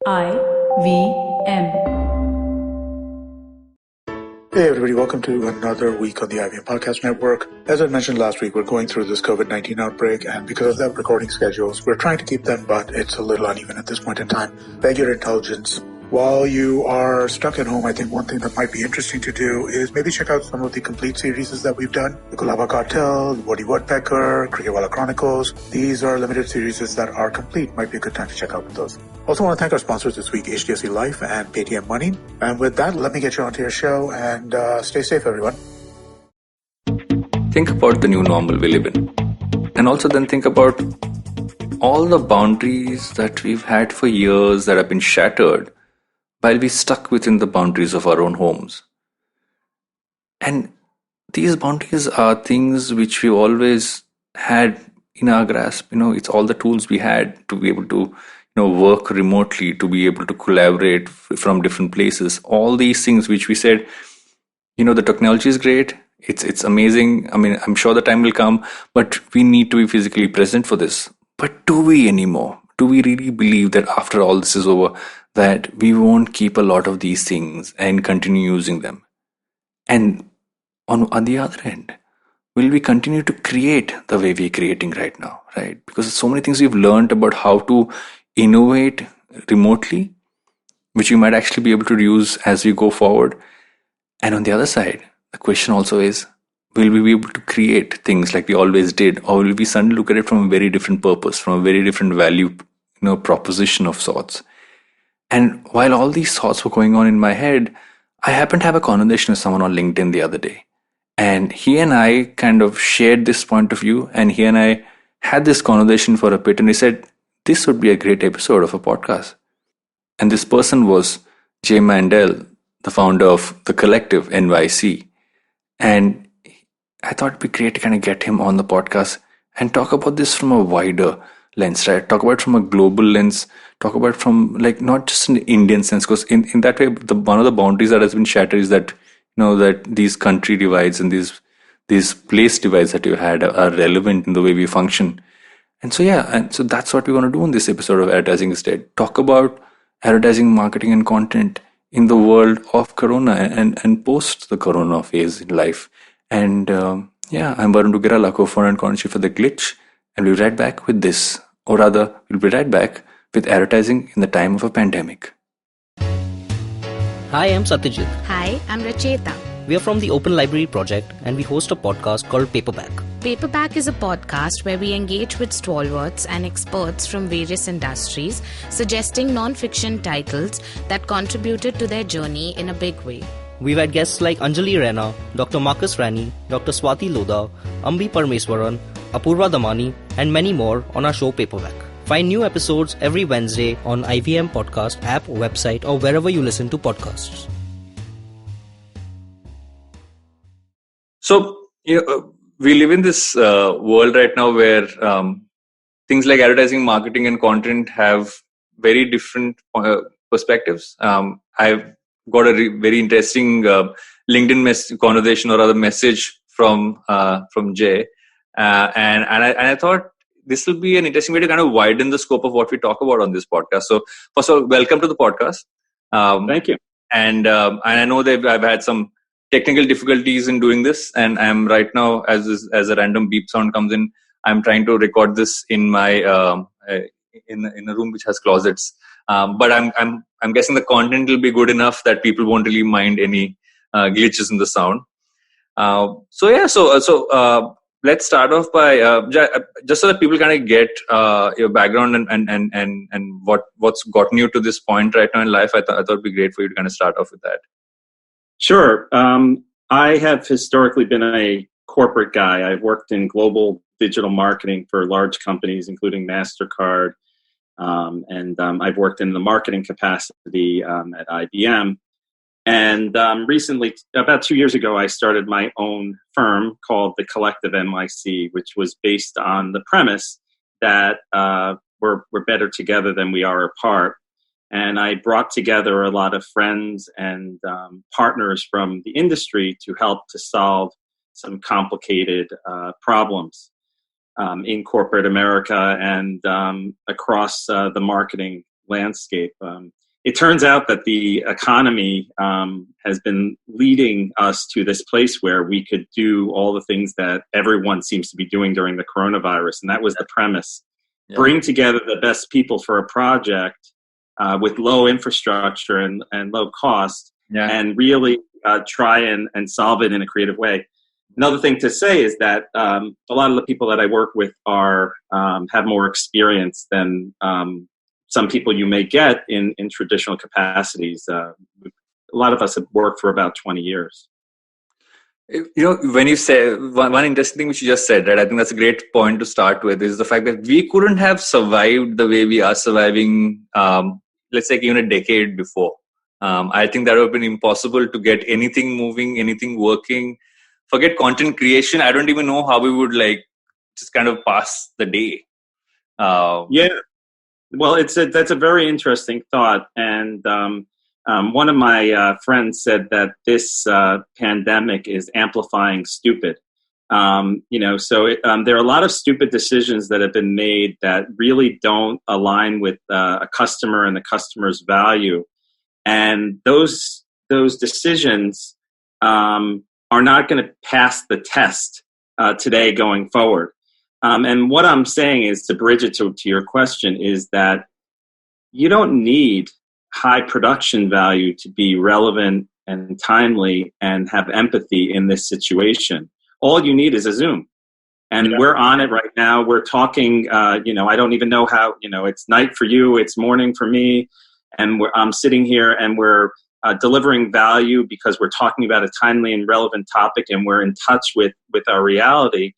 IVM. Hey everybody, welcome to another week on the IVM Podcast Network. As I mentioned last week, we're going through this COVID-19 outbreak, and because of that recording schedules, we're trying to keep them, but it's a little uneven at this point in time. Beg your indulgence. While you are stuck at home, I think one thing that might be interesting to do is maybe check out some of the complete series that we've done. The Gulaba Cartel, Woody Woodpecker, Cricketwala Chronicles. These are limited series that are complete. Might be a good time to check out those. Also want to thank our sponsors this week, HDFC Life and Paytm Money. And with that, let me get you onto your show and stay safe, everyone. Think about the new normal we live in. And also then think about all the boundaries that we've had for years that have been shattered while we stuck within the boundaries of our own homes. And these boundaries are things which we always had in our grasp. It's all the tools we had to be able to work remotely, to be able to collaborate from different places. All these things which we said, the technology is great. It's amazing. I mean, I'm sure the time will come, but we need to be physically present for this. But do we anymore? Do we really believe that after all this is over, that we won't keep a lot of these things and continue using them? And on the other end, will we continue to create the way we're creating right now, right? Because so many things we've learned about how to innovate remotely, which we might actually be able to use as we go forward. And on the other side, the question also is, will we be able to create things like we always did, or will we suddenly look at it from a very different purpose, from a very different value, proposition of sorts? And while all these thoughts were going on in my head, I happened to have a conversation with someone on LinkedIn the other day. And he and I kind of shared this point of view, and he and I had this conversation for a bit, and he said, this would be a great episode of a podcast. And this person was Jay Mandel, the founder of the Collective NYC. And I thought it'd be great to kind of get him on the podcast and talk about this from a wider lens, right? Talk about it from a global lens, talk about it from like not just an Indian sense, because in that way, one of the boundaries that has been shattered is that, that these country divides and these place divides that you had are relevant in the way we function. And so, so that's what we want to do in this episode of Advertising Instead. Talk about advertising, marketing, and content in the world of Corona and post the Corona phase in life. And I'm Varun Duggirala, co-founder and content for The Glitch. And we'll be right back with this. Or rather, we'll be right back with advertising in the time of a pandemic. Hi, I'm Satyajit. Hi, I'm Racheta. We are from the Open Library Project and we host a podcast called Paperback. Paperback is a podcast where we engage with stalwarts and experts from various industries, suggesting non-fiction titles that contributed to their journey in a big way. We've had guests like Anjali Rana, Dr. Marcus Rani, Dr. Swati Lodha, Ambi Parmeswaran, Apurva Damani, and many more on our show Paperback. Find new episodes every Wednesday on IVM Podcast app, website, or wherever you listen to podcasts. So, we live in this world right now where things like advertising, marketing, and content have very different perspectives. I've got a very interesting LinkedIn conversation or other message from Jay, and I thought this will be an interesting way to kind of widen the scope of what we talk about on this podcast. So, first of all, welcome to the podcast. Thank you. And I know that I've had some technical difficulties in doing this, and I'm right now, as a random beep sound comes in, I'm trying to record this in my in a room which has closets. But I'm guessing the content will be good enough that people won't really mind any glitches in the sound. So let's start off by just so that people kind of get your background and what's gotten you to this point right now in life. I thought it'd be great for you to kind of start off with that. Sure. I have historically been a corporate guy. I've worked in global digital marketing for large companies, including MasterCard. And I've worked in the marketing capacity at IBM. And recently, about 2 years ago, I started my own firm called the Collective NYC, which was based on the premise that we're better together than we are apart. And I brought together a lot of friends and partners from the industry to help to solve some complicated problems in corporate America and across the marketing landscape. It turns out that the economy has been leading us to this place where we could do all the things that everyone seems to be doing during the coronavirus. And that was the premise. Yeah. Bring together the best people for a project with low infrastructure and low cost, and really try and solve it in a creative way. Another thing to say is that a lot of the people that I work with are have more experience than some people you may get in traditional capacities. A lot of us have worked for about 20 years. When you say one interesting thing which you just said, right? I think that's a great point to start with, is the fact that we couldn't have survived the way we are surviving, let's say even a decade before. I think that would have been impossible to get anything moving, anything working. Forget content creation. I don't even know how we would just kind of pass the day. Well, that's a very interesting thought. And one of my friends said that this pandemic is amplifying stupid. There are a lot of stupid decisions that have been made that really don't align with a customer and the customer's value. And those decisions are not going to pass the test today going forward. And what I'm saying is, to bridge it to your question, is that you don't need high production value to be relevant and timely and have empathy in this situation. All you need is a Zoom. And we're on it right now. We're talking, I don't even know how, it's night for you, it's morning for me. And I'm sitting here and we're delivering value because we're talking about a timely and relevant topic, and we're in touch with our reality.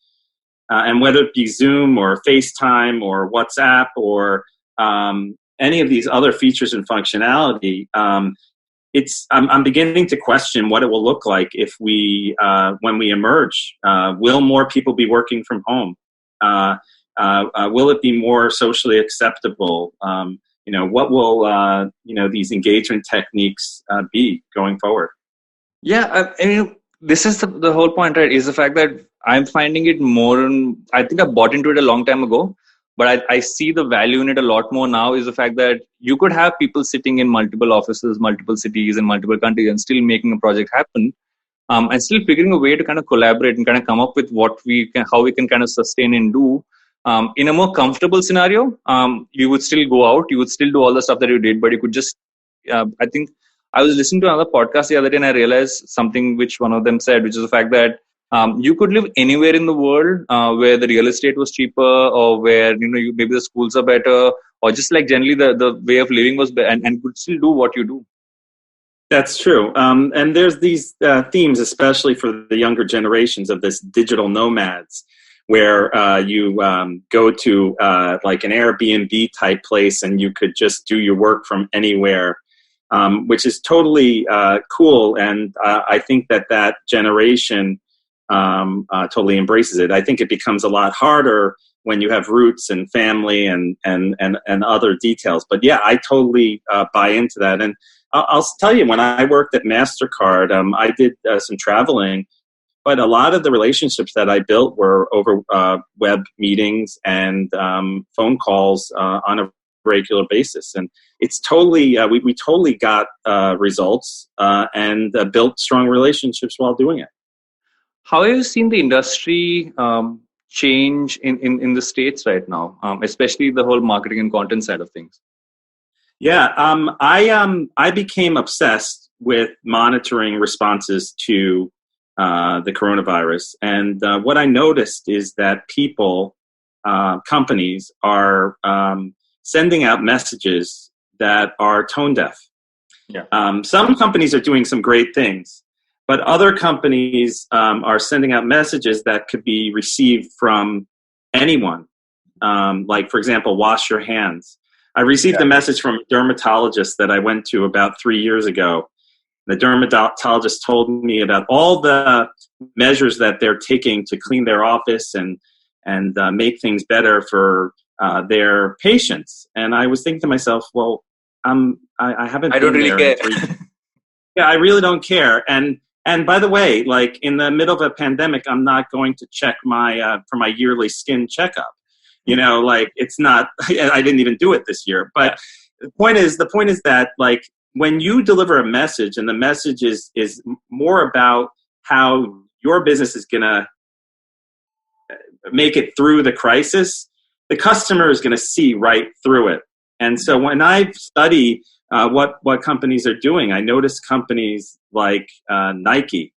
And whether it be Zoom or FaceTime or WhatsApp or any of these other features and functionality, I'm beginning to question what it will look like if when we emerge. Will more people be working from home? Will it be more socially acceptable? What will these engagement techniques be going forward? Yeah, this is the whole point, right? Is the fact that I'm finding it more. I think I bought into it a long time ago, but I see the value in it a lot more now. Is the fact that you could have people sitting in multiple offices, multiple cities, and multiple countries, and still making a project happen, and still figuring a way to kind of collaborate and kind of come up with how we can kind of sustain and do. In a more comfortable scenario, you would still go out, you would still do all the stuff that you did, but you could just, I think I was listening to another podcast the other day and I realized something which one of them said, which is the fact that you could live anywhere in the world where the real estate was cheaper, or where, maybe the schools are better, or just generally the way of living was better, and could still do what you do. That's true. And there's these themes, especially for the younger generations, of this digital nomads, where you go to an Airbnb type place and you could just do your work from anywhere, which is totally cool. And I think that generation totally embraces it. I think it becomes a lot harder when you have roots and family and other details. But yeah, I totally buy into that. And I'll tell you, when I worked at MasterCard, I did some traveling. But a lot of the relationships that I built were over web meetings and phone calls on a regular basis. And it's totally, we totally got results and built strong relationships while doing it. How have you seen the industry change in the States right now, especially the whole marketing and content side of things? Yeah, I became obsessed with monitoring responses to the coronavirus. And what I noticed is that companies are sending out messages that are tone deaf. Yeah. Some companies are doing some great things, but other companies are sending out messages that could be received from anyone. For example, wash your hands. I received a message from a dermatologist that I went to about 3 years ago. The dermatologist told me about all the measures that they're taking to clean their office and make things better for their patients. And I was thinking to myself, well, I haven't. I don't really care. Yeah, I really don't care. And by the way, in the middle of a pandemic, I'm not going to check for my yearly skin checkup. It's not. I didn't even do it this year, but. the point is that, like, when you deliver a message, and the message is more about how your business is going to make it through the crisis, the customer is going to see right through it. And so when I study what companies are doing, I notice companies like Nike.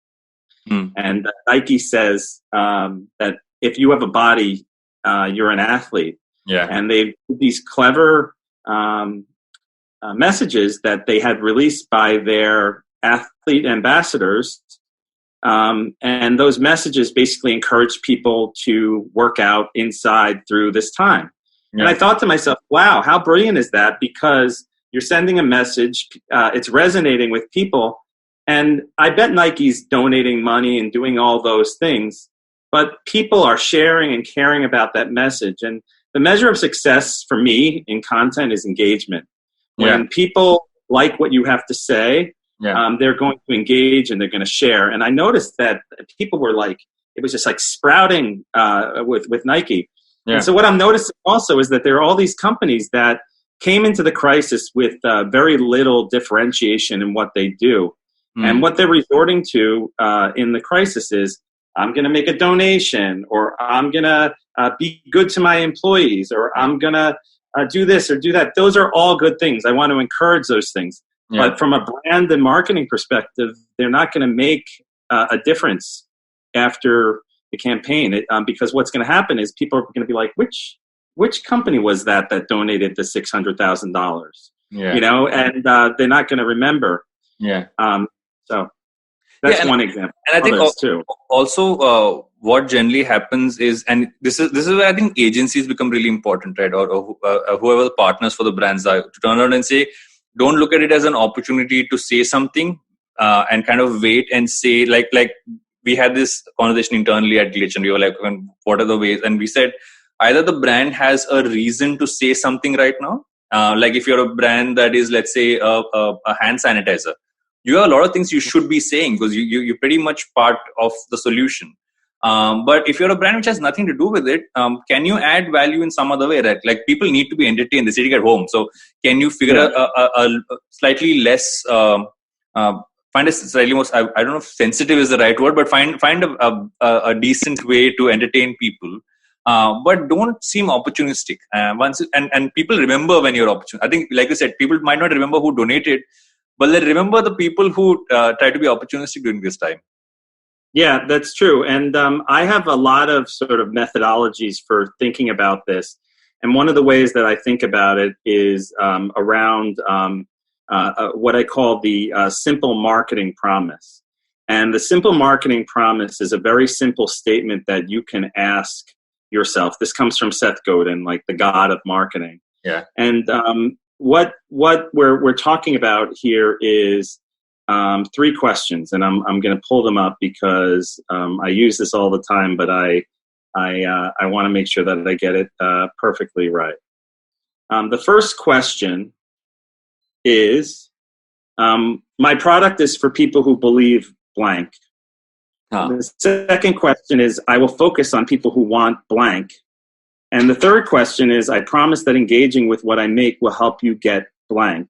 And Nike says that if you have a body, you're an athlete. Yeah. And they've these clever messages that they had released by their athlete ambassadors. And those messages basically encourage people to work out inside through this time. Yeah. And I thought to myself, wow, how brilliant is that? Because you're sending a message, it's resonating with people. And I bet Nike's donating money and doing all those things, but people are sharing and caring about that message. And the measure of success for me in content is engagement. When people like what you have to say, they're going to engage and they're going to share. And I noticed that people were like, it was just like sprouting with Nike. Yeah. And so what I'm noticing also is that there are all these companies that came into the crisis with very little differentiation in what they do. And what they're resorting to in the crisis is, I'm going to make a donation, or I'm going to be good to my employees, or I'm going to do this or do that. Those are all good things. I want to encourage those things. Yeah. But from a brand and marketing perspective, they're not going to make a difference after the campaign, because what's going to happen is people are going to be like, which company was that donated the $600,000? Yeah. You know, and they're not going to remember. Yeah. So that's one example. And I think also what generally happens is, and this is where I think agencies become really important, right? Or whoever the partners for the brands are, to turn around and say, don't look at it as an opportunity to say something and kind of wait and say, like we had this conversation internally at Glitch, and we were like, what are the ways? And we said, either the brand has a reason to say something right now. Like if you're a brand that is, let's say, a hand sanitizer, you have a lot of things you should be saying because you're pretty much part of the solution. But if you're a brand which has nothing to do with it, can you add value in some other way? Right? Like people need to be entertained. They're sitting at home. So can you figure out a slightly less, find a slightly more, I don't know if sensitive is the right word, but find a decent way to entertain people. But don't seem opportunistic. And people remember when you're opportunistic. I think, like you said, people might not remember who donated, but they remember the people who try to be opportunistic during this time. Yeah, that's true. And I have a lot of sort of methodologies for thinking about this. And one of the ways that I think about it is around what I call the simple marketing promise. And the simple marketing promise is a very simple statement that you can ask yourself. This comes from Seth Godin, like the god of marketing. Yeah. And what we're talking about here is three questions, and I'm going to pull them up because I use this all the time, but I want to make sure that I get it perfectly right. The first question is, my product is for people who believe blank. The second question is, I will focus on people who want blank. And the third question is, I promise that engaging with what I make will help you get blank.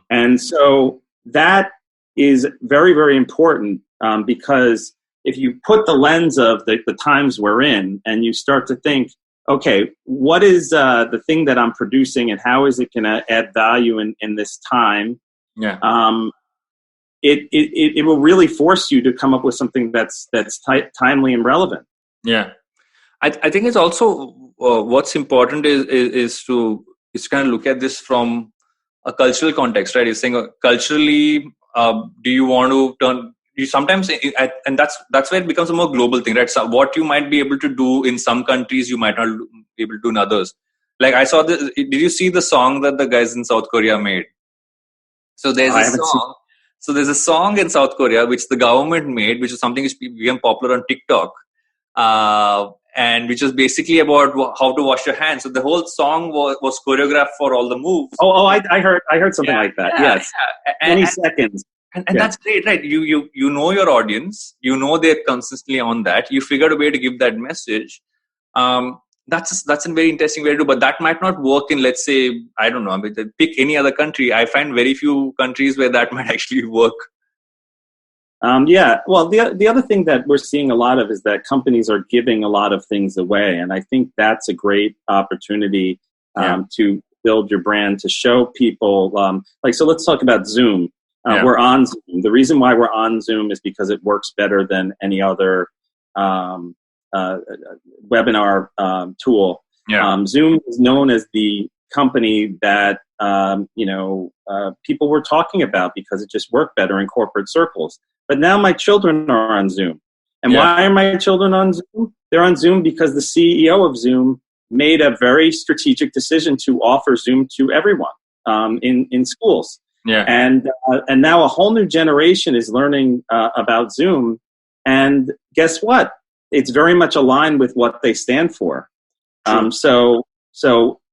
And so that is very, very important because if you put the lens of the times we're in and you start to think, okay, what is the thing that I'm producing and how is it going to add value in this time? Yeah. It will really force you to come up with something that's timely and relevant. Yeah. I think it's also what's important is to kind of look at this from a cultural context, right? You're saying culturally, do you want to turn? You sometimes, and that's where it becomes a more global thing, right? So what you might be able to do in some countries, you might not be able to do in others. Like I saw this. Did you see the song that the guys in South Korea made? So there's a song. So there's a song in South Korea which the government made, which is something which became popular on TikTok. And which was basically about how to wash your hands. So the whole song was choreographed for all the moves. I heard something like that. Yeah, yes, yeah. 20 seconds. And that's great, right? You know your audience. You know they're consistently on that. You figured a way to give that message. that's a very interesting way to do, but that might not work in, let's say, I don't know, I mean, pick any other country. I find very few countries where that might actually work. Yeah, well, the other thing that we're seeing a lot of is that companies are giving a lot of things away, and I think that's a great opportunity to build your brand, to show people. So let's talk about Zoom. We're on Zoom. The reason why we're on Zoom is because it works better than any other webinar tool. Zoom is known as the company that people were talking about because it just worked better in corporate circles. But now my children are on Zoom. And why are my children on Zoom? They're on Zoom because the CEO of Zoom made a very strategic decision to offer Zoom to everyone in schools. And now a whole new generation is learning about Zoom. And guess what? It's very much aligned with what they stand for. So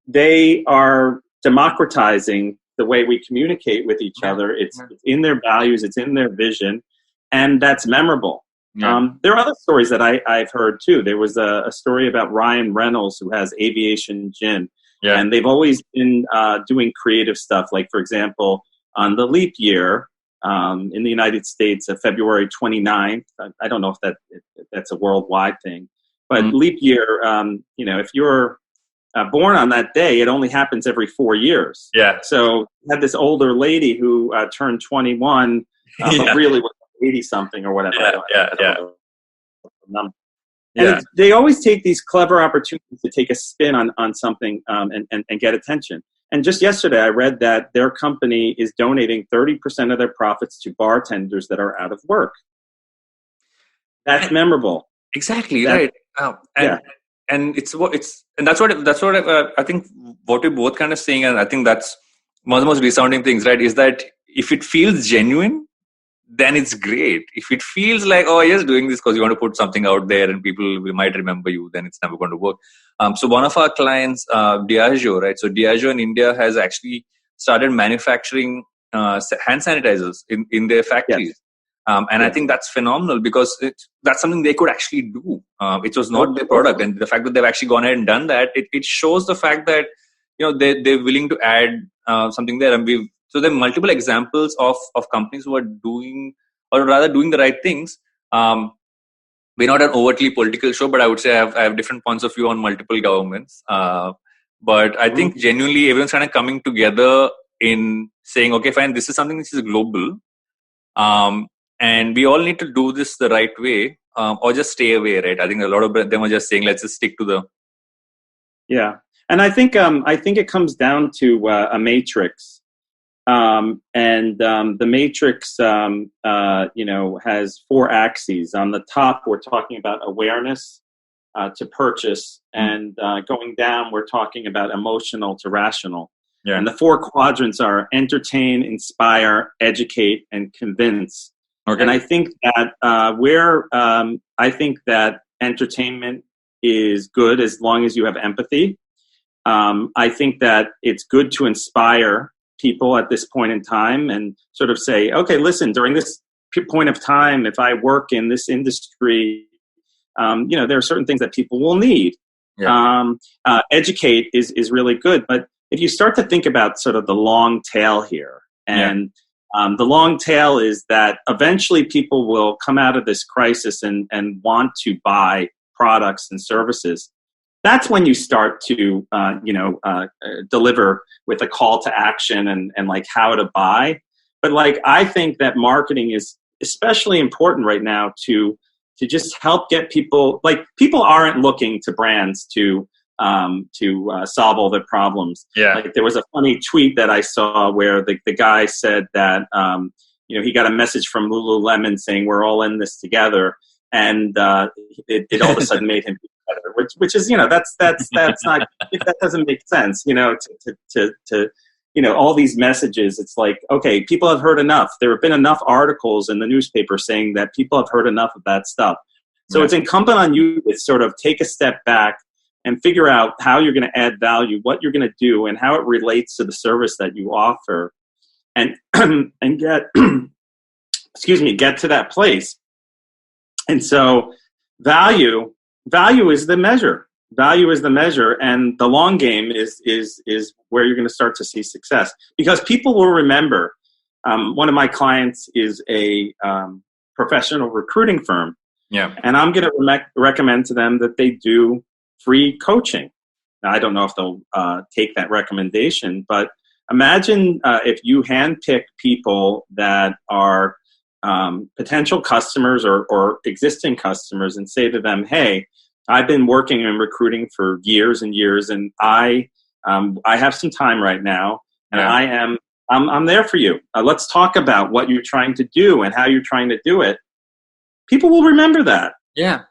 they are democratizing the way we communicate with each other. It's in their values. It's in their vision. And that's memorable. There are other stories that I've heard too. There was a story about Ryan Reynolds, who has Aviation Gin. And they've always been doing creative stuff. Like, for example, on the leap year in the United States, February 29th, I don't know if that's a worldwide thing. But leap year, if you're born on that day, it only happens every 4 years. So you had this older lady who turned 21, but really was 80-something or whatever. And they always take these clever opportunities to take a spin on something and get attention. And just yesterday, I read that their company is donating 30% of their profits to bartenders that are out of work. That's memorable. Exactly, right. And that's what I think what we're both kind of saying, and I think that's one of the most resounding things, right? Is that if it feels genuine, then it's great. If it feels like, oh, you're just doing this because you want to put something out there and people might remember you, then it's never going to work. So one of our clients, Diageo, right? So Diageo in India has actually started manufacturing hand sanitizers in their factories. And I think that's phenomenal because that's something they could actually do. It was not their product. And the fact that they've actually gone ahead and done that, it shows the fact that, they're willing to add something there. And so there are multiple examples of companies who are doing the right things. We're not an overtly political show, but I would say I have different points of view on multiple governments. But I think genuinely everyone's kind of coming together in saying, okay, fine, this is something which is global. And we all need to do this the right way, or just stay away, right? I think a lot of them are just saying, let's just stick to the... Yeah. And I think it comes down to a matrix. The matrix, has 4 axes. On the top, we're talking about awareness to purchase. And going down, we're talking about emotional to rational. And the 4 quadrants are entertain, inspire, educate, and convince. Okay. And I think that I think that entertainment is good as long as you have empathy. I think that it's good to inspire people at this point in time and sort of say, okay, listen, during this point of time, if I work in this industry, there are certain things that people will need. Educate is really good. But if you start to think about sort of the long tail here, and the long tail is that eventually people will come out of this crisis and want to buy products and services. That's when you start to, deliver with a call to action and like how to buy. But like, I think that marketing is especially important right now to just help get people, like people aren't looking to brands to solve all their problems. Like there was a funny tweet that I saw where the guy said that, he got a message from Lululemon saying we're all in this together. And it all of a sudden made him better, which is, that's not, that doesn't make sense, to all these messages. It's like, okay, people have heard enough. There have been enough articles in the newspaper saying that people have heard enough of that stuff. So it's incumbent on you to sort of take a step back and figure out how you're going to add value, what you're going to do, and how it relates to the service that you offer, and get, get to that place. And so value is the measure. value is the measure, and the long game is where you're going to start to see success, because people will remember. One of my clients is a professional recruiting firm. Yeah. And I'm going to recommend to them that they do free coaching. Now, I don't know if they'll take that recommendation, but imagine if you handpick people that are potential customers or existing customers and say to them, hey, I've been working in recruiting for years and years, and I have some time right now, and I'm there for you. Let's talk about what you're trying to do and how you're trying to do it. People will remember that. Yeah.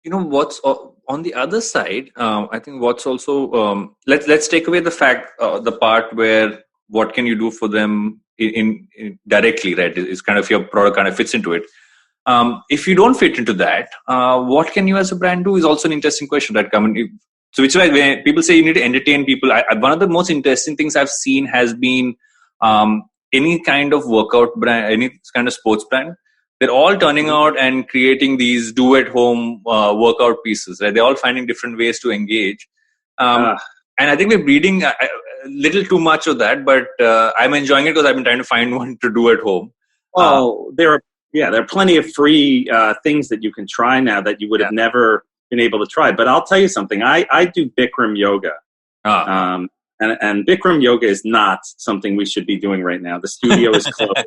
What's on the other side, I think what's also, let's take away the fact, the part where what can you do for them in directly, right? Is kind of your product kind of fits into it. If you don't fit into that, what can you as a brand do is also an interesting question that comes in. So which is why when people say you need to entertain people, one of the most interesting things I've seen has been any kind of workout brand, any kind of sports brand. They're all turning out and creating these do-at-home workout pieces. Right? They're all finding different ways to engage. And I think we're breeding a little too much of that, but I'm enjoying it because I've been trying to find one to do at home. Oh, there are plenty of free things that you can try now that you would have never been able to try. But I'll tell you something. I do Bikram yoga. And Bikram yoga is not something we should be doing right now. The studio is closed.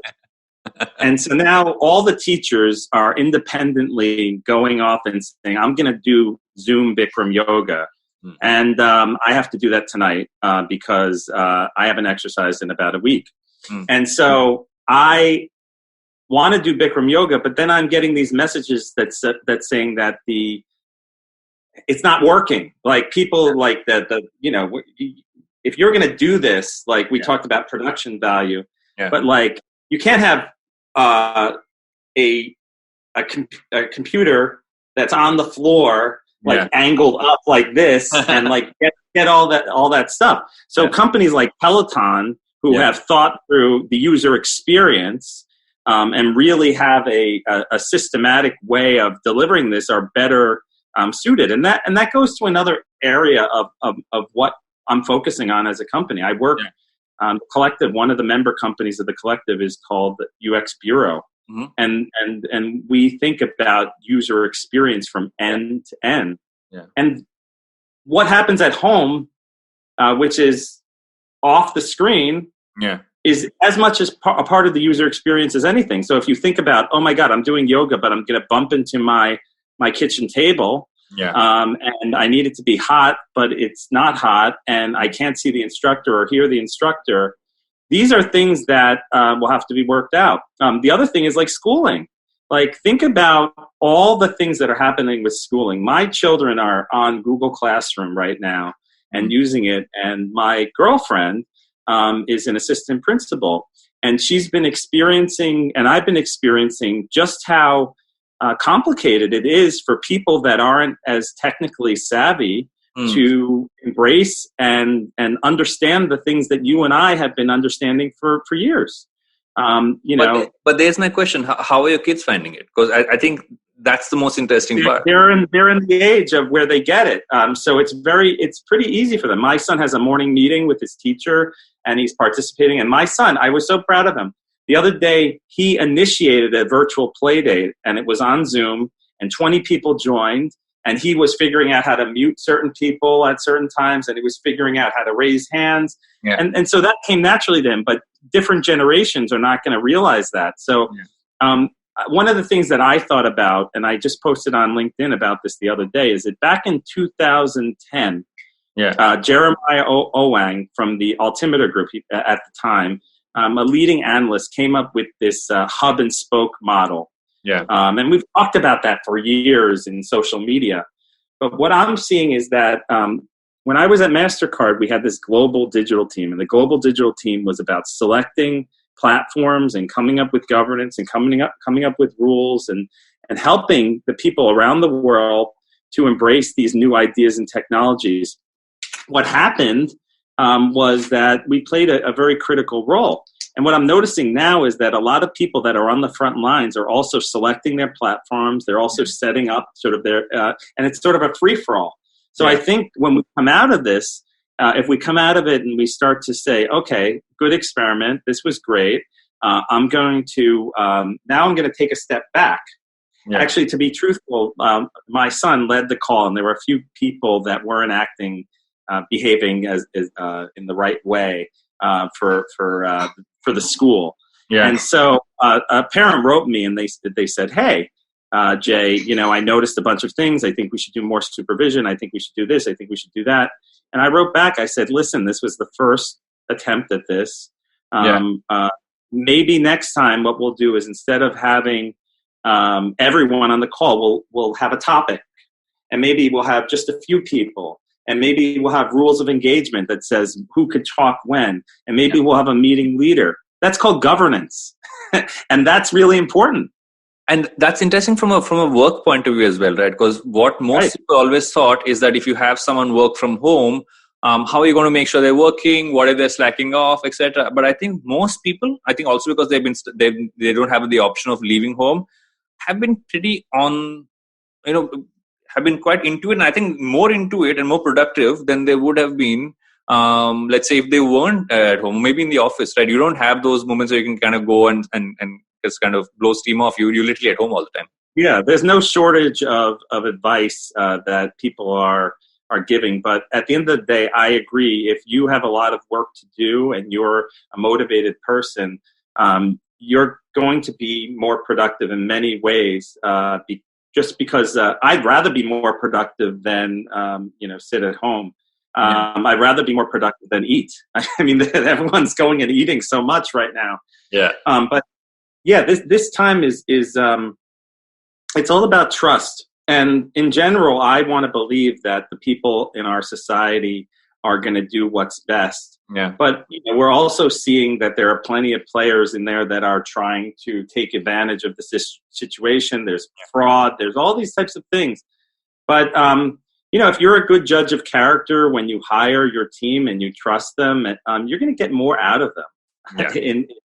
And so now all the teachers are independently going off and saying, I'm going to do Zoom Bikram yoga. And I have to do that tonight because I haven't exercised in about a week. And so I want to do Bikram yoga, but then I'm getting these messages that's saying that it's not working. Like people like if you're going to do this, like we talked about production value, but like you can't have a computer that's on the floor, like angled up like this, and like get all that stuff. So companies like Peloton, who have thought through the user experience and really have a systematic way of delivering this, are better suited. And that goes to another area of what I'm focusing on as a company. I work on Collective. One of the member companies of the Collective is called UX Bureau. And we think about user experience from end to end. And what happens at home, which is off the screen, is as much as a part of the user experience as anything. So if you think about, oh my God, I'm doing yoga, but I'm going to bump into my kitchen table, and I need it to be hot, but it's not hot, and I can't see the instructor or hear the instructor. These are things that will have to be worked out. The other thing is like schooling. Like, think about all the things that are happening with schooling. My children are on Google Classroom right now and using it, and my girlfriend is an assistant principal, and she's been experiencing, and I've been experiencing, just how complicated it is for people that aren't as technically savvy to embrace and understand the things that you and I have been understanding for years. But there's my question: how are your kids finding it? Because I think that's the most interesting part. They're in the age of where they get it. So it's pretty easy for them. My son has a morning meeting with his teacher, and he's participating. And my son, I was so proud of him. The other day, he initiated a virtual play date, and it was on Zoom, and 20 people joined. And he was figuring out how to mute certain people at certain times, and he was figuring out how to raise hands. And so that came naturally to him. But different generations are not going to realize that. So one of the things that I thought about, and I just posted on LinkedIn about this the other day, is that back in 2010, Jeremiah Owang from the Altimeter Group at the time, a leading analyst, came up with this hub and spoke model. And we've talked about that for years in social media. But what I'm seeing is that when I was at MasterCard, we had this global digital team. And the global digital team was about selecting platforms and coming up with governance and coming up with rules and helping the people around the world to embrace these new ideas and technologies. What happened was that we played a very critical role. And what I'm noticing now is that a lot of people that are on the front lines are also selecting their platforms. They're also setting up sort of their, and it's sort of a free-for-all. So I think when we come out of this, if we come out of it and we start to say, okay, good experiment, this was great. I'm going to take a step back. Yeah. Actually, to be truthful, my son led the call, and there were a few people that weren't behaving as in the right way for the school. Yeah. And so a parent wrote me, and they said, "Hey, Jay, I noticed a bunch of things. I think we should do more supervision. I think we should do this. I think we should do that." And I wrote back. I said, "Listen, this was the first attempt at this. Maybe next time, what we'll do is instead of having everyone on the call, we'll have a topic, and maybe we'll have just a few people." And maybe we'll have rules of engagement that says who could talk when. And maybe we'll have a meeting leader. That's called governance. And that's really important. And that's interesting from a work point of view as well, right? Because what most people always thought is that if you have someone work from home, how are you going to make sure they're working? What if they're slacking off, etc.? But I think most people, also because they don't have the option of leaving home, have been pretty have been quite into it, and I think more into it and more productive than they would have been, let's say, if they weren't at home, maybe in the office, right? You don't have those moments where you can kind of go and just kind of blow steam off. You're literally at home all the time. Yeah, there's no shortage of advice that people are giving. But at the end of the day, I agree. If you have a lot of work to do and you're a motivated person, you're going to be more productive in many ways just because I'd rather be more productive than, sit at home. I'd rather be more productive than eat. I mean, everyone's going and eating so much right now. Yeah. But yeah, this time is it's all about trust. And in general, I want to believe that the people in our society are going to do what's best. Yeah. But we're also seeing that there are plenty of players in there that are trying to take advantage of the situation. There's fraud. There's all these types of things. But if you're a good judge of character when you hire your team and you trust them, you're going to get more out of them,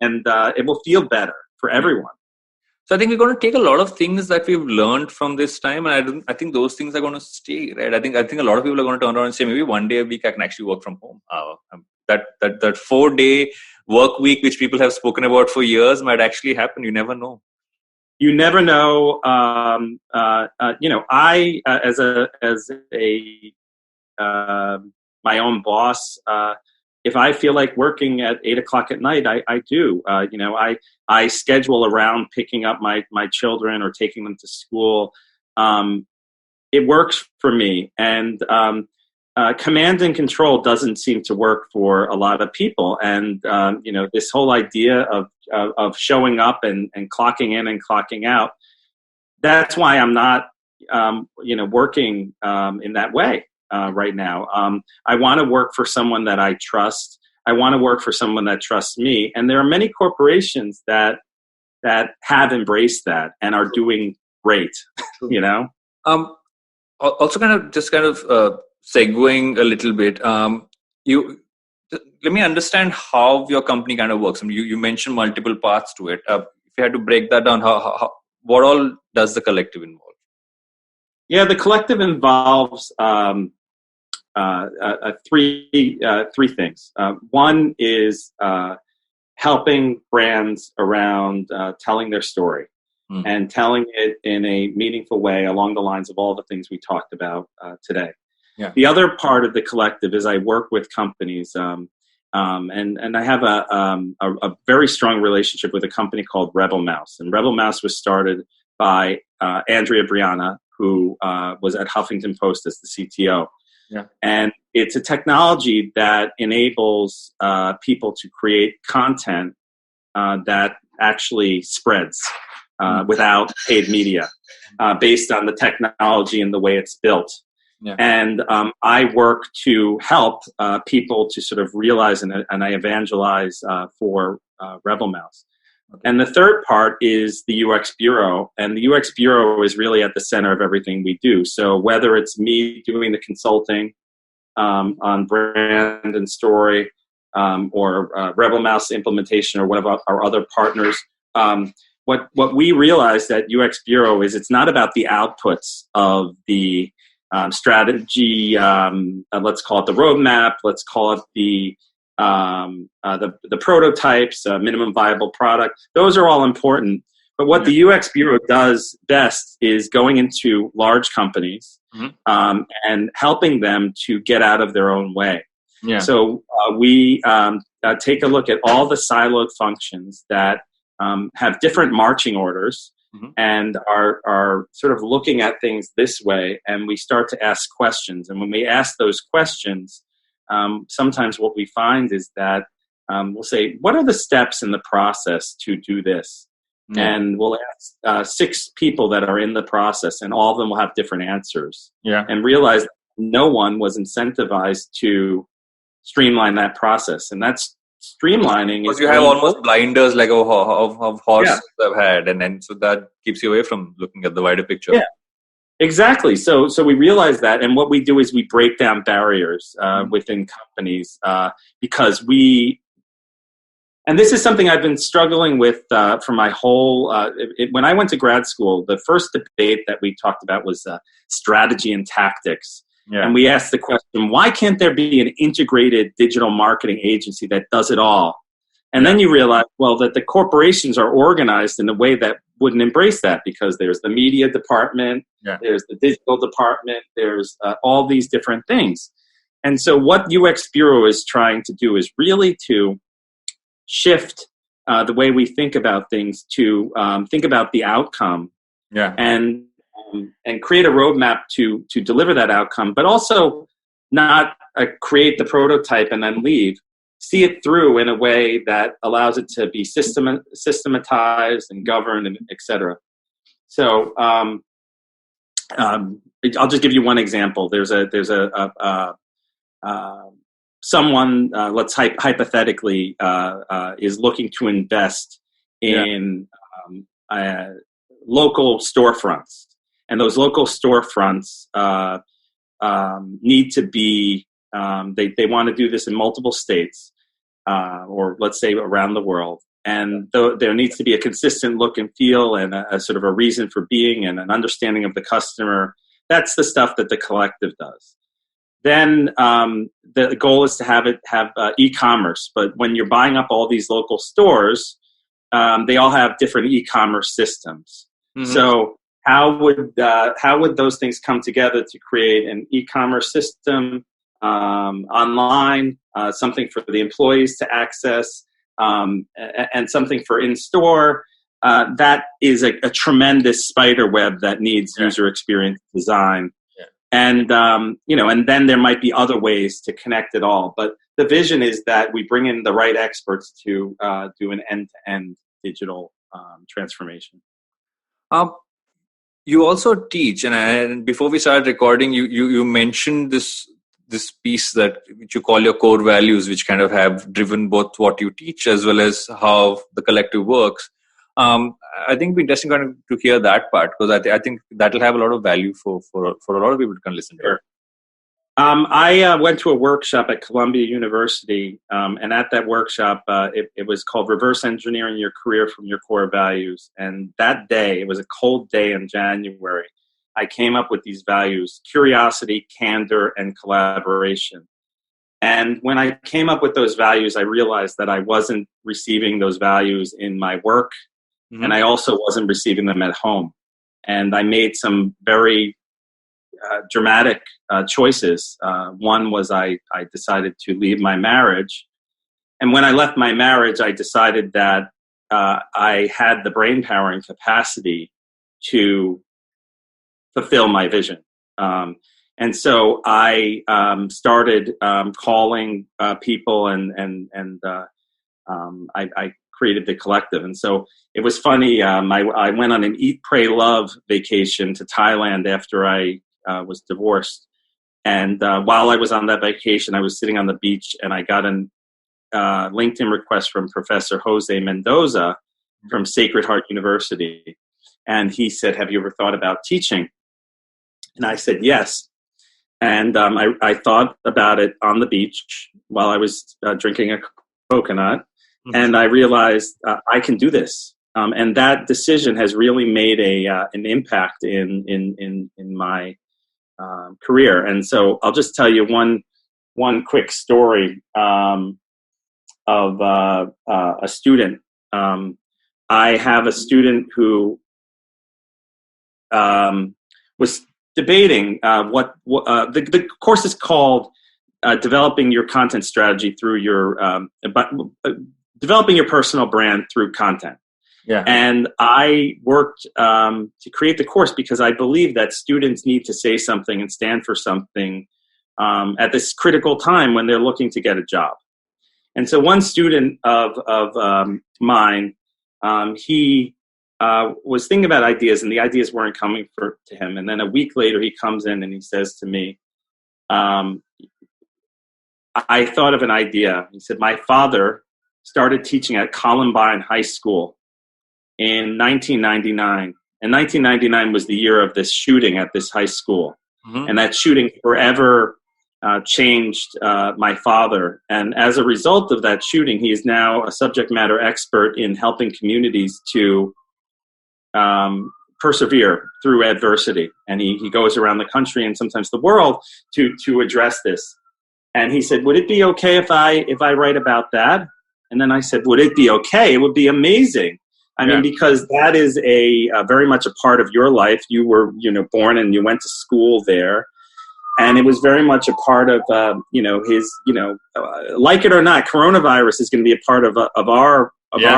and it will feel better for everyone. So I think we're going to take a lot of things that we've learned from this time, and I think those things are going to stay, right? I think a lot of people are going to turn around and say, maybe one day a week I can actually work from home. That 4-day work week, which people have spoken about for years, might actually happen. You never know. You never know. I as my own boss. If I feel like working at 8:00 at night, I do. I schedule around picking up my children or taking them to school. It works for me, and command and control doesn't seem to work for a lot of people. And this whole idea of showing up and clocking in and clocking out. That's why I'm not working in that way. Right now. I want to work for someone that I trust. I want to work for someone that trusts me. And there are many corporations that have embraced that and are doing great, Also kind of segueing a little bit, let me understand how your company kind of works. I mean, you mentioned multiple parts to it. If you had to break that down, what all does the collective involve? Yeah, the collective involves three things. One is helping brands around telling their story and telling it in a meaningful way along the lines of all the things we talked about today. Yeah. The other part of the collective is I work with companies, and I have a very strong relationship with a company called Rebel Mouse. And Rebel Mouse was started by Andrea Brianna, who was at Huffington Post as the CTO. Yeah. And it's a technology that enables people to create content that actually spreads without paid media based on the technology and the way it's built. Yeah. And I work to help people to sort of realize and I evangelize for Rebel Mouse. Okay. And the third part is the UX Bureau. And the UX Bureau is really at the center of everything we do. So whether it's me doing the consulting on brand and story, or Rebel Mouse implementation, or one of our other partners. What we realized at UX Bureau is it's not about the outputs of the strategy. Let's call it the roadmap. Let's call it the prototypes, minimum viable product. Those are all important. But what the UX Bureau does best is going into large companies and helping them to get out of their own way. Yeah. So we take a look at all the siloed functions that have different marching orders and are sort of looking at things this way, and we start to ask questions. And when we ask those questions, sometimes what we find is that we'll say, what are the steps in the process to do this? And we'll ask 6 people that are in the process, and all of them will have different answers. Yeah. And realize that no one was incentivized to streamline that process. And that's streamlining. Because you have almost blinders like of horses I've had, and then so that keeps you away from looking at the wider picture. Yeah. Exactly. So we realize that, and what we do is we break down barriers within companies because and this is something I've been struggling with for my whole. When I went to grad school, the first debate that we talked about was strategy and tactics. Yeah. And we asked the question, why can't there be an integrated digital marketing agency that does it all? And then you realize, well, that the corporations are organized in a way that wouldn't embrace that, because there's the media department, there's the digital department, there's all these different things. And so what UX Bureau is trying to do is really to shift the way we think about things to think about the outcome and create a roadmap to deliver that outcome, but also not create the prototype and then leave. See it through in a way that allows it to be systematized and governed, and et cetera. So I'll just give you one example. There's someone, let's hypothetically, is looking to invest in local storefronts. And those local storefronts need to be, they want to do this in multiple states, or let's say around the world. And there needs to be a consistent look and feel, and a sort of a reason for being, and an understanding of the customer. That's the stuff that the Collective does. Then the goal is to have e-commerce. But when you're buying up all these local stores, they all have different e-commerce systems. Mm-hmm. So how would those things come together to create an e-commerce system online, something for the employees to access, and something for in-store? That is a tremendous spider web that needs user experience design. And, and then there might be other ways to connect it all. But the vision is that we bring in the right experts to do an end-to-end digital transformation. You also teach, and before we started recording, you mentioned this piece which you call your core values, which kind of have driven both what you teach as well as how the Collective works. I think it'd be interesting to hear that part, because I think that'll have a lot of value for a lot of people to listen to. Sure. I went to a workshop at Columbia University, and at that workshop, it was called Reverse Engineering Your Career from Your Core Values. And that day, it was a cold day in January, I came up with these values: curiosity, candor, and collaboration. And when I came up with those values, I realized that I wasn't receiving those values in my work, and I also wasn't receiving them at home. And I made some very dramatic choices. One was I decided to leave my marriage. And when I left my marriage, I decided that I had the brain power and capacity to fulfill my vision. And so I started calling people, and I created the Collective. And so it was funny. I went on an Eat, Pray, Love vacation to Thailand after I was divorced. And while I was on that vacation, I was sitting on the beach, and I got a LinkedIn request from Professor Jose Mendoza from Sacred Heart University. And he said, "Have you ever thought about teaching?" And I said, "Yes." And I thought about it on the beach while I was drinking a coconut, and I realized I can do this. And that decision has really made an impact in my career. And so I'll just tell you one quick story of a student. I have a student who was debating what the course is called developing your content strategy through your developing your personal brand through content. Yeah. And I worked to create the course because I believe that students need to say something and stand for something at this critical time when they're looking to get a job. And so one student of mine, he was thinking about ideas, and the ideas weren't coming to him. And then a week later, he comes in and he says to me, I thought of an idea. He said, my father started teaching at Columbine High School in 1999. And 1999 was the year of this shooting at this high school. Mm-hmm. And that shooting forever changed my father. And as a result of that shooting, he is now a subject matter expert in helping communities to persevere through adversity. And he goes around the country and sometimes the world to address this. And he said, would it be okay if I write about that? And then I said, would it be okay? It would be amazing. I mean, because that is a very much a part of your life. You were, born and you went to school there. And it was very much a part of, his, like it or not, coronavirus is going to be a part of our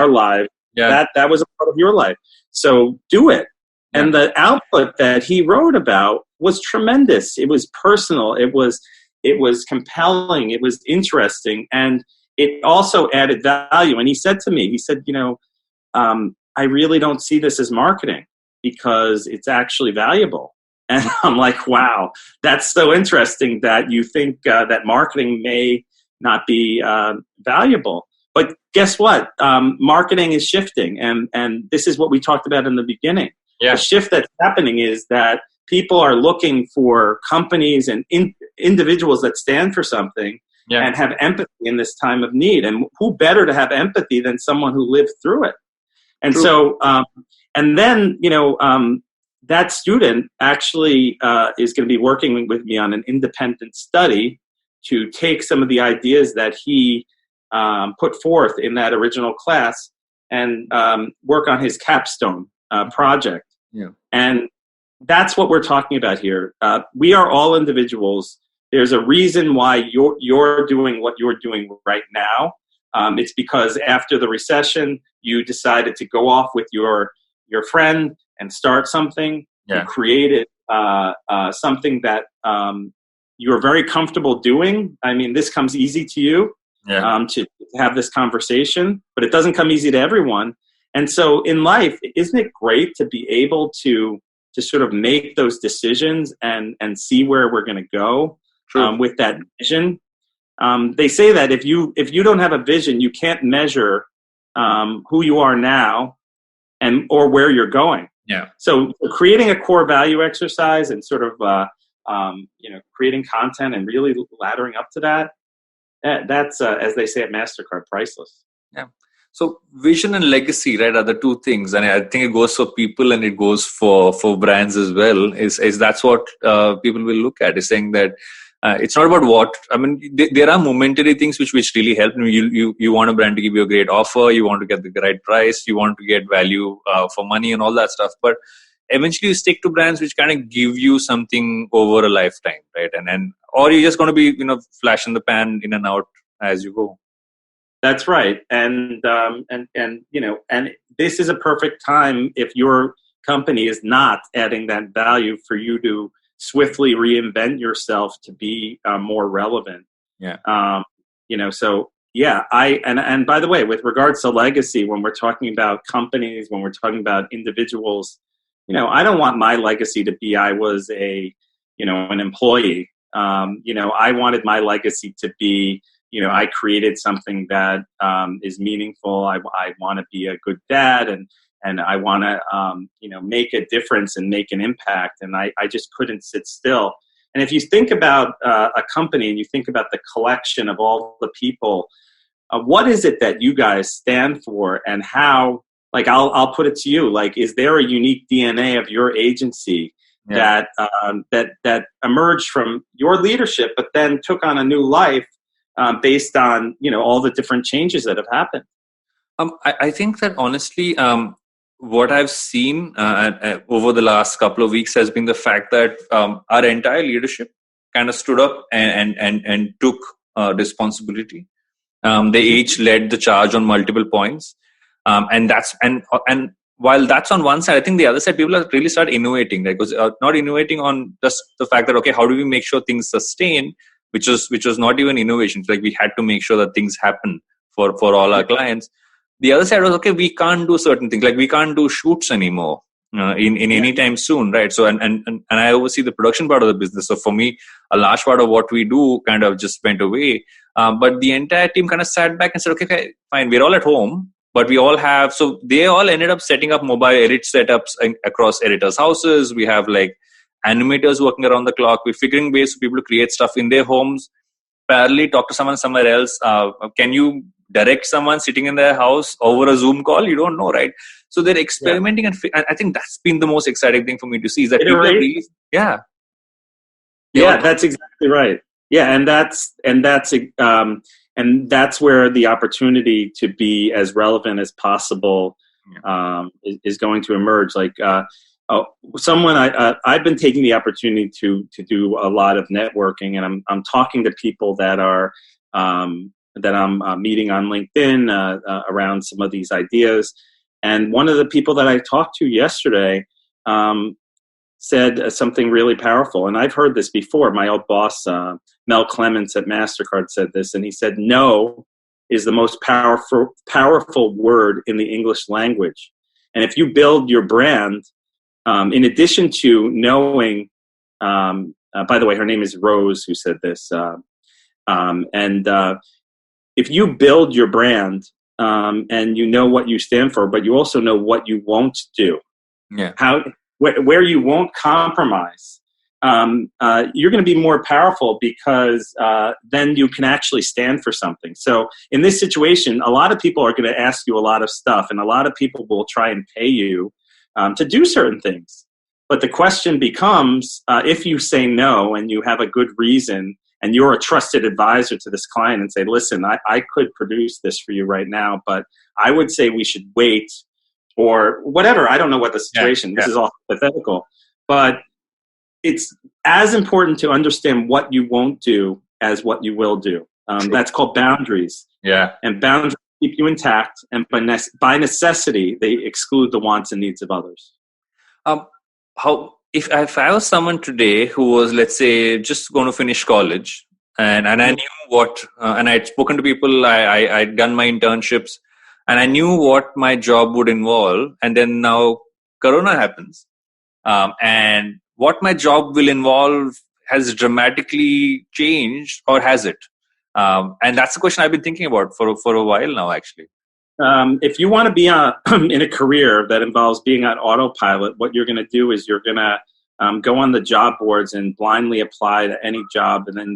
lives. Yeah. That was a part of your life. So do it. Yeah. And the output that he wrote about was tremendous. It was personal. It was compelling. It was interesting. And it also added value. And he said to me, I really don't see this as marketing because it's actually valuable. And I'm like, wow, that's so interesting that you think that marketing may not be valuable. But guess what? Marketing is shifting. And this is what we talked about in the beginning. Yeah. The shift that's happening is that people are looking for companies and individuals that stand for something and have empathy in this time of need. And who better to have empathy than someone who lived through it? And so, and then, that student actually is going to be working with me on an independent study to take some of the ideas that he put forth in that original class and work on his capstone project. Yeah. And that's what we're talking about here. We are all individuals. There's a reason why you're doing what you're doing right now. It's because after the recession, you decided to go off with your friend and start something. Yeah. You created something that you're very comfortable doing. I mean, this comes easy to you to have this conversation, but it doesn't come easy to everyone. And so in life, isn't it great to be able to sort of make those decisions and see where we're going to go with that vision? They say that if you don't have a vision, you can't measure who you are now or where you're going. Yeah. So creating a core value exercise and sort of creating content and really laddering up to that's as they say at MasterCard, priceless. Yeah. So vision and legacy, right, are the two things, and I think it goes for people and it goes for brands as well. Is that's what people will look at? Is saying that. It's not about what, I mean, there are momentary things which really help. You want a brand to give you a great offer, you want to get the right price, you want to get value for money and all that stuff. But eventually you stick to brands which kind of give you something over a lifetime, right? Or you're just going to be, flash in the pan in and out as you go. That's right. And this is a perfect time if your company is not adding that value for you to swiftly reinvent yourself to be more relevant. Yeah. And by the way, with regards to legacy, when we're talking about companies, when we're talking about individuals, I don't want my legacy to be I was an employee. I wanted my legacy to be, I created something that is meaningful. I want to be a good dad and I want to, make a difference and make an impact. And I just couldn't sit still. And if you think about a company and you think about the collection of all the people, what is it that you guys stand for, and how, like, I'll put it to you, like, is there a unique DNA of your agency that emerged from your leadership, but then took on a new life based on, all the different changes that have happened? I think that honestly, what I've seen over the last couple of weeks has been the fact that our entire leadership kind of stood up and took responsibility. They each led the charge on multiple points, and while that's on one side, I think the other side, people are really start innovating. Like, not innovating on just the fact that, okay, how do we make sure things sustain, which was not even innovation. It's like we had to make sure that things happen for all our clients. The other side was, okay, we can't do certain things, like we can't do shoots anymore in any time soon, right? So and I oversee the production part of the business. So for me, a large part of what we do kind of just went away. But the entire team kind of sat back and said, okay, fine, we're all at home, but we all have. So they all ended up setting up mobile edit setups across editors' houses. We have like animators working around the clock. We're figuring ways for people to create stuff in their homes, parallelly talk to someone somewhere else. Can you direct someone sitting in their house over a Zoom call? You don't know, right? So they're experimenting, and I think that's been the most exciting thing for me to see, is that people are really, that's exactly right. Yeah, and that's where the opportunity to be as relevant as possible is going to emerge. Like I've been taking the opportunity to do a lot of networking, and I'm talking to people that are that I'm meeting on LinkedIn around some of these ideas. And one of the people that I talked to yesterday said something really powerful. And I've heard this before. My old boss, Mel Clements at MasterCard, said this, and he said, "No is the most powerful word in the English language." And if you build your brand, in addition to knowing, by the way, her name is Rose who said this, if you build your brand and you know what you stand for, but you also know what you won't do, where you won't compromise, you're going to be more powerful, because then you can actually stand for something. So in this situation, a lot of people are going to ask you a lot of stuff, and a lot of people will try and pay you to do certain things. But the question becomes, if you say no and you have a good reason, and you're a trusted advisor to this client, and say, listen, I could produce this for you right now, but I would say we should wait, or whatever. I don't know what the situation, this is all hypothetical, but it's as important to understand what you won't do as what you will do. That's called boundaries. Yeah. And boundaries keep you intact, and by necessity, they exclude the wants and needs of others. If I was someone today who was, let's say, just going to finish college, and I knew what, and I'd spoken to people, I'd done my internships, and I knew what my job would involve, and then now Corona happens, and what my job will involve has dramatically changed, or has it? And that's the question I've been thinking about for a while now, actually. If you want to be in a career that involves being on autopilot, what you're going to do is you're going to go on the job boards and blindly apply to any job, and then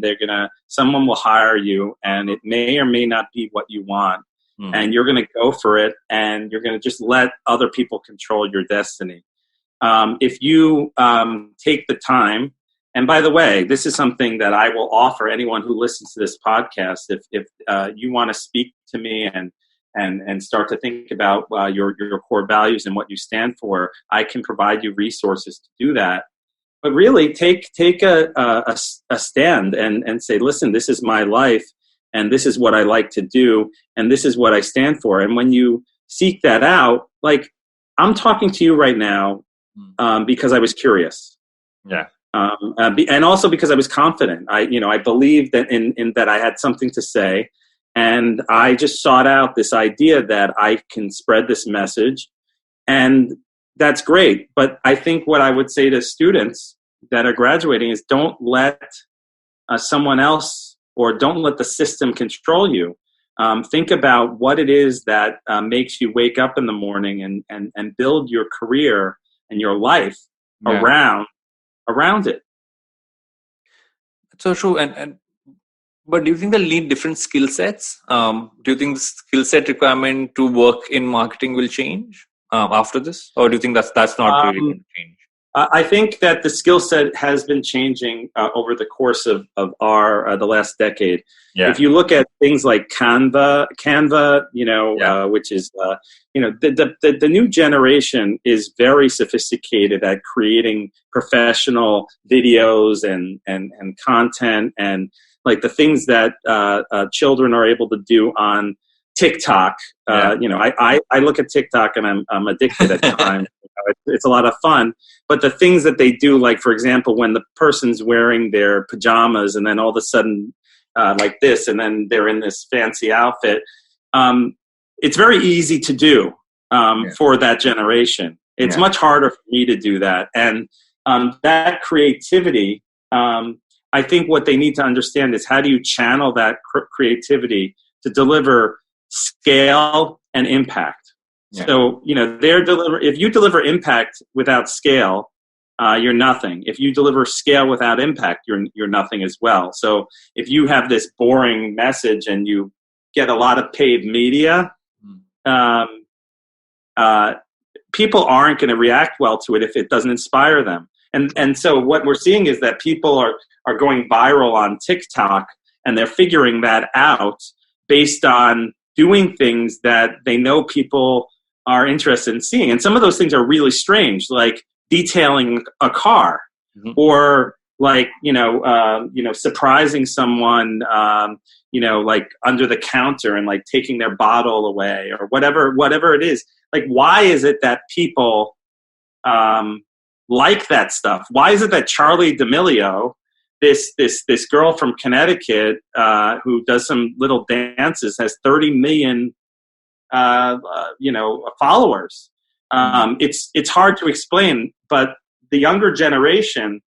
someone will hire you, and it may or may not be what you want, and you're going to go for it, and you're going to just let other people control your destiny. If you take the time, and by the way, this is something that I will offer anyone who listens to this podcast. If you want to speak to me and start to think about your core values and what you stand for, I can provide you resources to do that. But really, take a stand and say, listen, this is my life, and this is what I like to do, and this is what I stand for. And when you seek that out, like I'm talking to you right now because I was curious. Yeah. And also because I was confident. I believed that in that I had something to say. And I just sought out this idea that I can spread this message, and that's great. But I think what I would say to students that are graduating is, don't let someone else, or don't let the system control you. Think about what it is that makes you wake up in the morning and build your career and your life around it. So true. And but do you think they'll need different skill sets? Do you think the skill set requirement to work in marketing will change after this, or do you think that's not really going to change? I think that the skill set has been changing over the course of the last decade. Yeah. If you look at things like Canva, which is the new generation is very sophisticated at creating professional videos and content, and like the things that children are able to do on TikTok. I look at TikTok and I'm addicted at times. It's a lot of fun, but the things that they do, like for example, when the person's wearing their pajamas and then all of a sudden like this, and then they're in this fancy outfit, it's very easy to do for that generation. It's much harder for me to do that, and that creativity. I think what they need to understand is how do you channel that creativity to deliver scale and impact. Yeah. So, if you deliver impact without scale, you're nothing. If you deliver scale without impact, you're nothing as well. So if you have this boring message and you get a lot of paid media, people aren't going to react well to it if it doesn't inspire them. And so what we're seeing is that people are going viral on TikTok, and they're figuring that out based on doing things that they know people are interested in seeing. And some of those things are really strange, like detailing a car, or like, surprising someone, like under the counter and like taking their bottle away or whatever it is. Like, why is it that people like that stuff? Why is it that Charlie D'Amelio, this girl from Connecticut who does some little dances, has 30 million followers? It's hard to explain, but the younger generation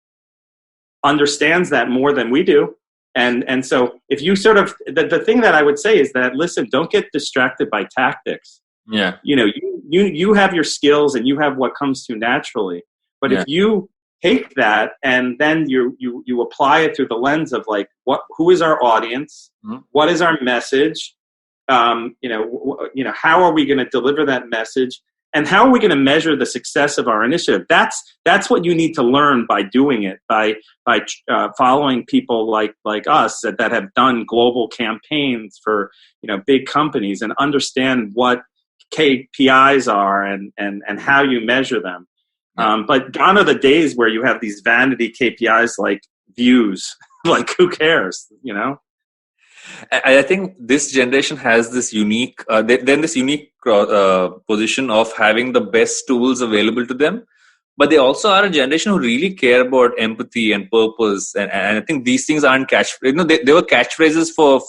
understands that more than we do. And so if you sort of, the thing that I would say is that, listen, don't get distracted by tactics. Yeah. You have your skills and you have what comes to you naturally. But if you take that and then you apply it through the lens of like, who is our audience? What is our message? How are we going to deliver that message? And how are we going to measure the success of our initiative? That's what you need to learn by doing it, by following people like us that have done global campaigns for big companies and understand what KPIs are and how you measure them. But gone are the days where you have these vanity KPIs like views. Like, who cares? I think this generation has this unique, position of having the best tools available to them, but they also are a generation who really care about empathy and purpose, and I think these things aren't they were catchphrases for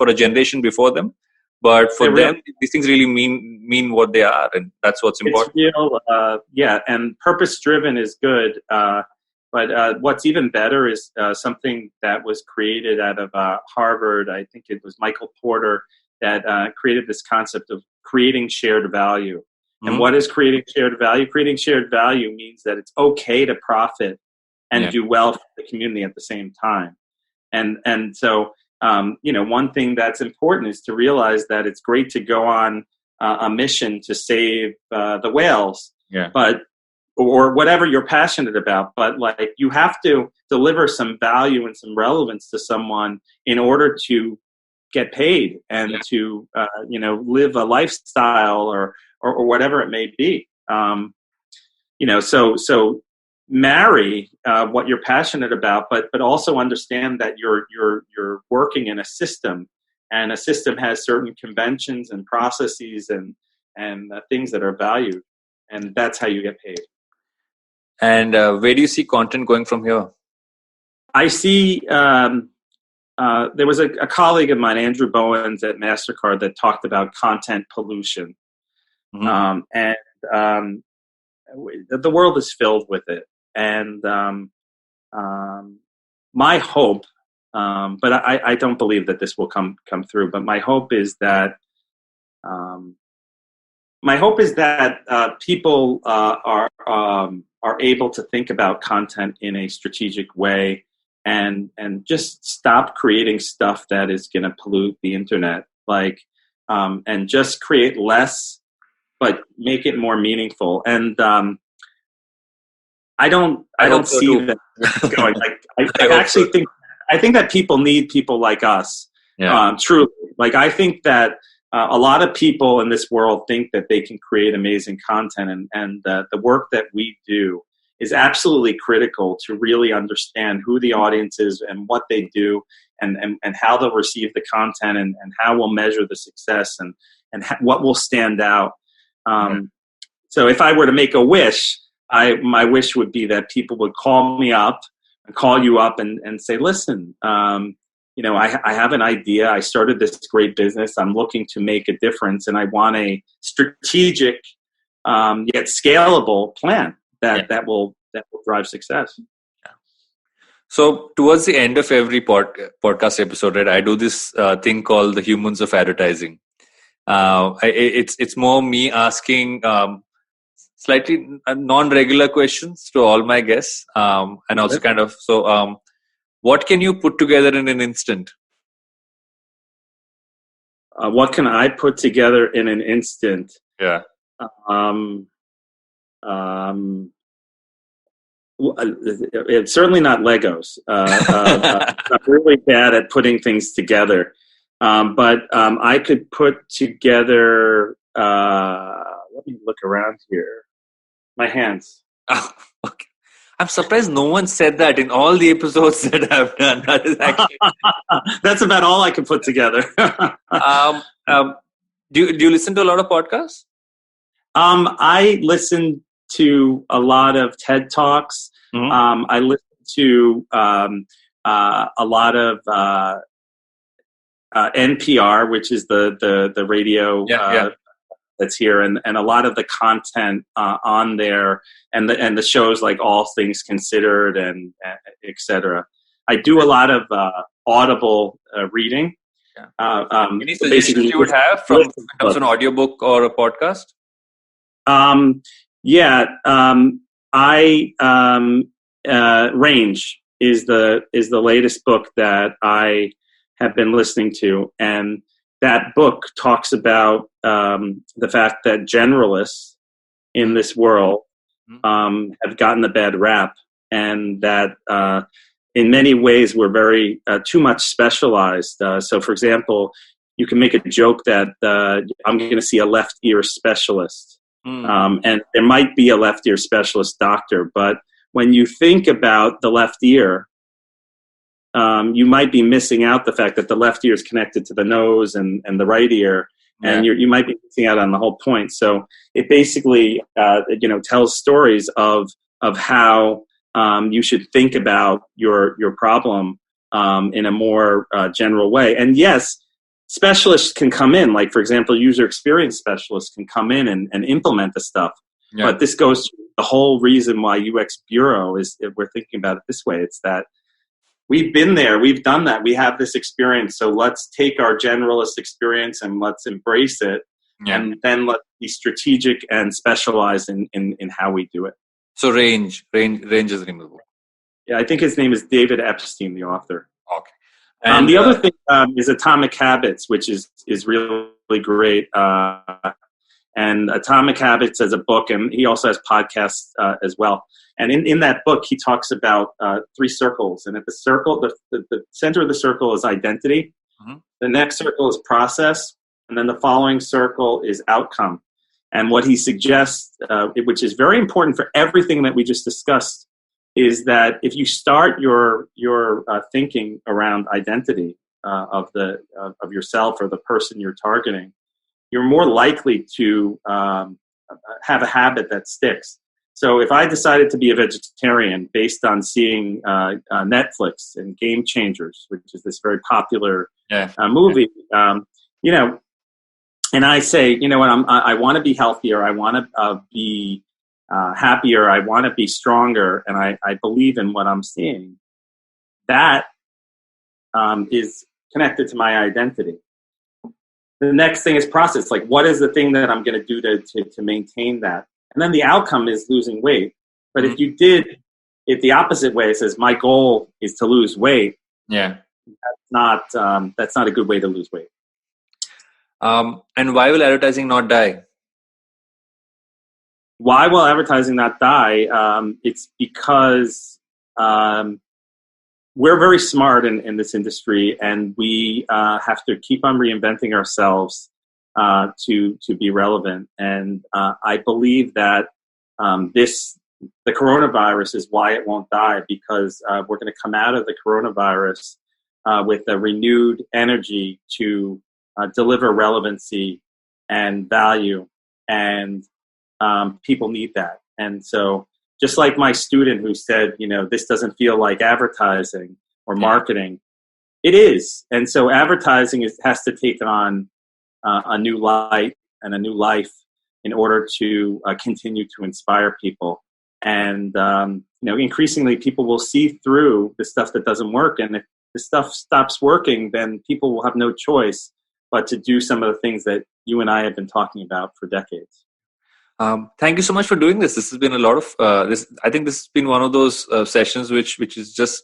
a generation before them, but for them these things really mean what they are, and that's what's important. It's real, and purpose driven is good. But what's even better is something that was created out of Harvard. I think it was Michael Porter that created this concept of creating shared value. And what is creating shared value? Creating shared value means that it's okay to profit and do well for the community at the same time. And so, one thing that's important is to realize that it's great to go on a mission to save the whales. Yeah. Or whatever you're passionate about, but like you have to deliver some value and some relevance to someone in order to get paid and to live a lifestyle or whatever it may be. So marry what you're passionate about, but also understand that you're working in a system, and a system has certain conventions and processes and things that are valued, and that's how you get paid. And where do you see content going from here? I see there was a colleague of mine, Andrew Bowens at MasterCard, that talked about content pollution. And the world is filled with it. And my hope, but I don't believe that this will come through, but my hope is that people are able to think about content in a strategic way and just stop creating stuff that is going to pollute the internet. And just create less, but make it more meaningful. And I don't see that going. I think that people need people like us. Yeah. Truly. I think that a lot of people in this world think that they can create amazing content, and the work that we do is absolutely critical to really understand who the audience is and what they do, and how they'll receive the content, and how we'll measure the success, and what will stand out. So if I were to make a wish, my wish would be that people would call you up and say, listen, I have an idea. I started this great business. I'm looking to make a difference, and I want a strategic yet scalable plan that will drive success. So towards the end of every podcast episode, right, I do this thing called the humans of advertising. It's more me asking slightly non-regular questions to all my guests, and also kind of what can you put together in an instant? What can I put together in an instant? Yeah. It's certainly not Legos. I'm really bad at putting things together. But I could put together, let me look around here. My hands. Oh, okay. I'm surprised no one said that in all the episodes that I've done. That is actually that's about all I can put together. Do you listen to a lot of podcasts? I listen to a lot of TED Talks. Mm-hmm. I listen to a lot of NPR, which is the radio that's here, and a lot of the content on there, and the shows like All Things Considered and etc. I do a lot of audible reading. Any suggestions you would have from an audiobook or a podcast? Range is the latest book that I have been listening to, and that book talks about the fact that generalists in this world have gotten a bad rap, and that in many ways we're very too much specialized. So, for example, you can make a joke that I'm going to see a left ear specialist, and there might be a left ear specialist doctor, but when you think about the left ear, you might be missing out the fact that the left ear is connected to the nose and the right ear, and you might be missing out on the whole point. So it basically, tells stories of how you should think about your problem in a more general way. And yes, specialists can come in, like for example, user experience specialists can come in and implement the stuff. Yeah. But this goes to the whole reason why UX Bureau is, if we're thinking about it this way, it's that we've been there, we've done that, we have this experience. So let's take our generalist experience and let's embrace it, and then let's be strategic and specialized in how we do it. So range is the name of the book. Yeah, I think his name is David Epstein, the author. Okay. And the other thing is Atomic Habits, which is really great. And Atomic Habits as a book, and he also has podcasts as well. And in that book, he talks about 3 circles. And at the circle, the center of the circle is identity. Mm-hmm. The next circle is process. And then the following circle is outcome. And what he suggests, which is very important for everything that we just discussed, is that if you start your thinking around identity of yourself or the person you're targeting, you're more likely to have a habit that sticks. So if I decided to be a vegetarian based on seeing Netflix and Game Changers, which is this very popular movie, and I say, you know what, I want to be healthier, I want to be happier, I want to be stronger, and I believe in what I'm seeing, that is connected to my identity. The next thing is process. Like, what is the thing that I'm going to do to maintain that? And then the outcome is losing weight. But if you did if the opposite way says my goal is to lose weight, that's not a good way to lose weight. And why will advertising not die? Why will advertising not die? It's because we're very smart in this industry, and we have to keep on reinventing ourselves to be relevant. And I believe that the coronavirus is why it won't die, because we're going to come out of the coronavirus with a renewed energy to deliver relevancy and value, and people need that. And so just like my student who said, this doesn't feel like advertising or marketing, it is. And so advertising has to take on a new light and a new life in order to continue to inspire people. And, increasingly people will see through the stuff that doesn't work. And if the stuff stops working, then people will have no choice but to do some of the things that you and I have been talking about for decades. Thank you so much for doing this. This has been a lot of this. I think this has been one of those sessions which is just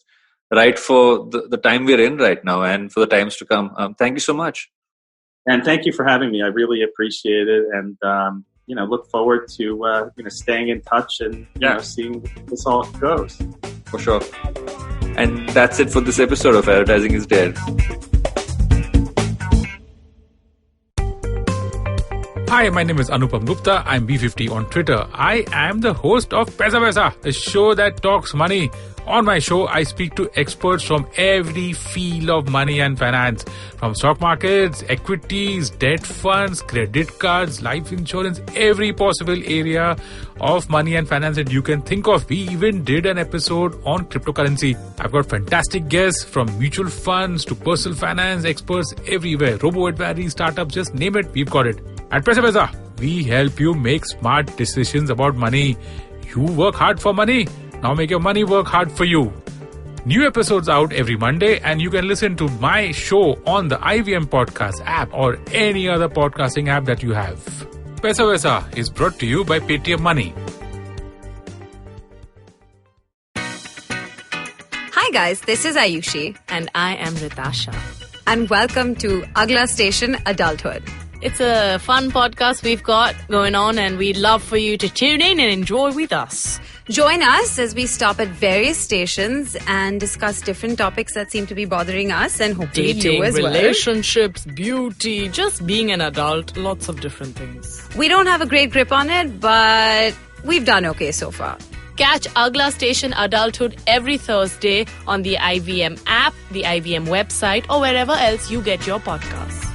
right for the time we're in right now and for the times to come. Thank you so much. And thank you for having me. I really appreciate it, and look forward to staying in touch and seeing where this all goes. For sure. And that's it for this episode of Advertising is Dead. Hi, my name is Anupam Gupta. I'm B50 on Twitter. I am the host of Paisa Vaisa, the show that talks money. On my show, I speak to experts from every field of money and finance, from stock markets, equities, debt funds, credit cards, life insurance, every possible area of money and finance that you can think of. We even did an episode on cryptocurrency. I've got fantastic guests from mutual funds to personal finance experts everywhere. Robo-advisory, startups, just name it, we've got it. At Paisa Vaisa, we help you make smart decisions about money. You work hard for money. Now make your money work hard for you. New episodes out every Monday, and you can listen to my show on the IVM Podcast app or any other podcasting app that you have. Paisa Vaisa is brought to you by Paytm Money. Hi guys, this is Ayushi. And I am Ritasha. And welcome to Agla Station Adulthood. It's a fun podcast we've got going on, and we'd love for you to tune in and enjoy with us. Join us as we stop at various stations and discuss different topics that seem to be bothering us, and hopefully you as well. Relationships, beauty, just being an adult, lots of different things. We don't have a great grip on it, but we've done okay so far. Catch Agla Station Adulthood every Thursday on the IVM app, the IVM website, or wherever else you get your podcasts.